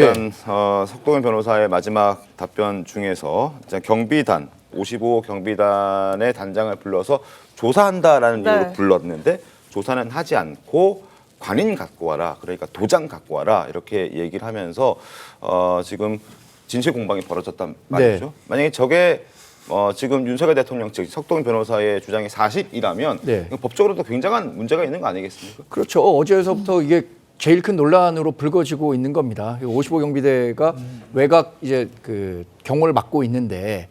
일단 석동현 변호사의 마지막 답변 중에서 경비단 55 경비단의 단장을 불러서 조사한다라는 이유로 불렀는데 조사는 하지 않고 관인 갖고 와라, 그러니까 도장 갖고 와라 이렇게 얘기를 하면서 지금 진실 공방이 벌어졌단 말이죠. 네. 만약에 저게 지금 윤석열 대통령 즉 석동현 변호사의 주장이 사실이라면 법적으로도 굉장한 문제가 있는 거 아니겠습니까? 그렇죠. 어제서부터 이게 제일 큰 논란으로 불거지고 있는 겁니다. 55 경비대가 외곽 이제 그 경호를 맡고 있는데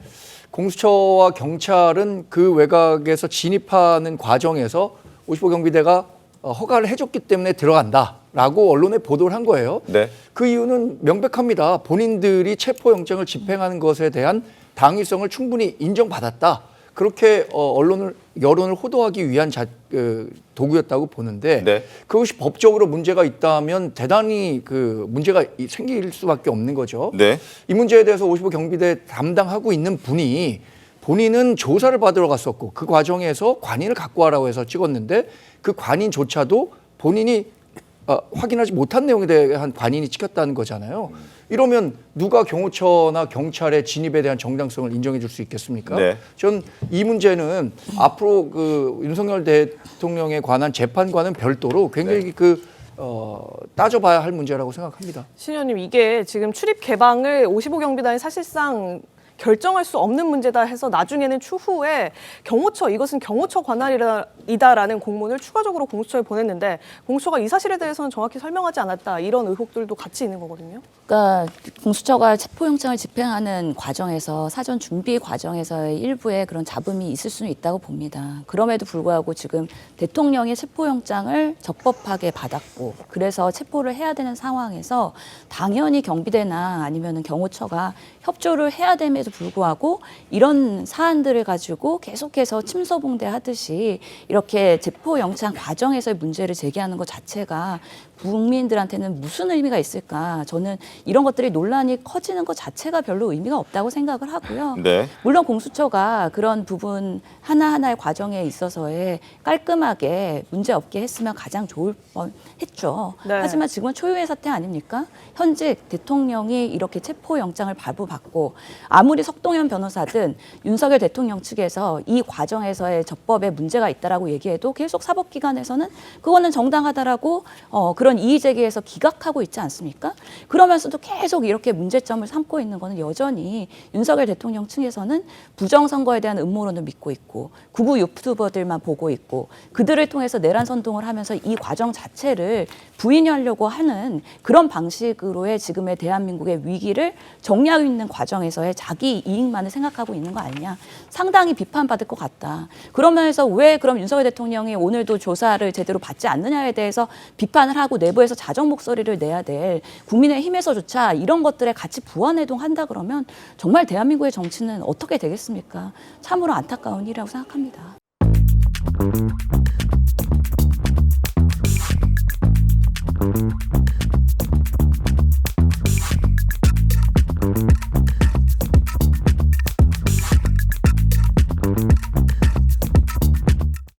공수처와 경찰은 그 외곽에서 진입하는 과정에서 55 경비대가 허가를 해줬기 때문에 들어간다라고 언론에 보도를 한 거예요. 네. 그 이유는 명백합니다. 본인들이 체포영장을 집행하는 것에 대한 당위성을 충분히 인정받았다. 그렇게 여론을 호도하기 위한 도구였다고 보는데 그것이 법적으로 문제가 있다면 대단히 문제가 생길 수밖에 없는 거죠. 이 문제에 대해서 55 경비대 담당하고 있는 분이 본인은 조사를 받으러 갔었고 그 과정에서 관인을 갖고 와라고 해서 찍었는데 그 관인조차도 본인이 확인하지 못한 내용에 대한 관인이 찍혔다는 거잖아요. 이러면 누가 경호처나 경찰의 진입에 대한 정당성을 인정해 줄 수 있겠습니까? 전 이 문제는 앞으로 윤석열 대통령에 관한 재판과는 별도로 굉장히 따져봐야 할 문제라고 생각합니다. 신 의원님, 이게 지금 출입 개방을 55 경비단이 사실상 결정할 수 없는 문제다 해서 나중에는 추후에 경호처, 이것은 경호처 관할이다라는 공문을 추가적으로 공수처에 보냈는데 공수처가 이 사실에 대해서는 정확히 설명하지 않았다, 이런 의혹들도 같이 있는 거거든요. 그러니까 공수처가 체포영장을 집행하는 과정에서 사전 준비 과정에서의 일부의 그런 잡음이 있을 수는 있다고 봅니다. 그럼에도 불구하고 지금 대통령이 체포영장을 적법하게 받았고 그래서 체포를 해야 되는 상황에서 당연히 경비대나 아니면은 경호처가 협조를 해야 됨에도 불구하고 이런 사안들을 가지고 계속해서 침소봉대하듯이 이렇게 체포영장 과정에서의 문제를 제기하는 것 자체가 국민들한테는 무슨 의미가 있을까? 저는 이런 것들이 논란이 커지는 것 자체가 별로 의미가 없다고 생각을 하고요. 물론 공수처가 그런 부분 하나하나의 과정에 있어서의 깔끔하게 문제없게 했으면 가장 좋을 뻔했죠. 하지만 지금은 초유의 사태 아닙니까? 현직 대통령이 이렇게 체포영장을 발부받고 아무리 석동현 변호사든 윤석열 대통령 측에서 이 과정에서의 적법에 문제가 있다라고 얘기해도 계속 사법기관에서는 그거는 정당하다라고 그런 이의 제기에서 기각하고 있지 않습니까? 그러면서도 계속 이렇게 문제점을 삼고 있는 거는 여전히 윤석열 대통령 측에서는 부정선거에 대한 음모론을 믿고 있고 극우 유튜버들만 보고 있고 그들을 통해서 내란 선동을 하면서 이 과정 자체를 부인하려고 하는 그런 방식으로의 지금의 대한민국의 위기를 정리하고 있는 과정에서의 자기 이익만을 생각하고 있는 거 아니냐. 상당히 비판받을 것 같다. 그러면서 왜 그럼 윤석열 대통령이 오늘도 조사를 제대로 받지 않느냐에 대해서 비판을 하고 내부에서 자정 목소리를 내야 될 국민의힘에서조차 이런 것들에 같이 부안해동한다 그러면 정말 대한민국의 정치는 어떻게 되겠습니까? 참으로 안타까운 일이라고 생각합니다.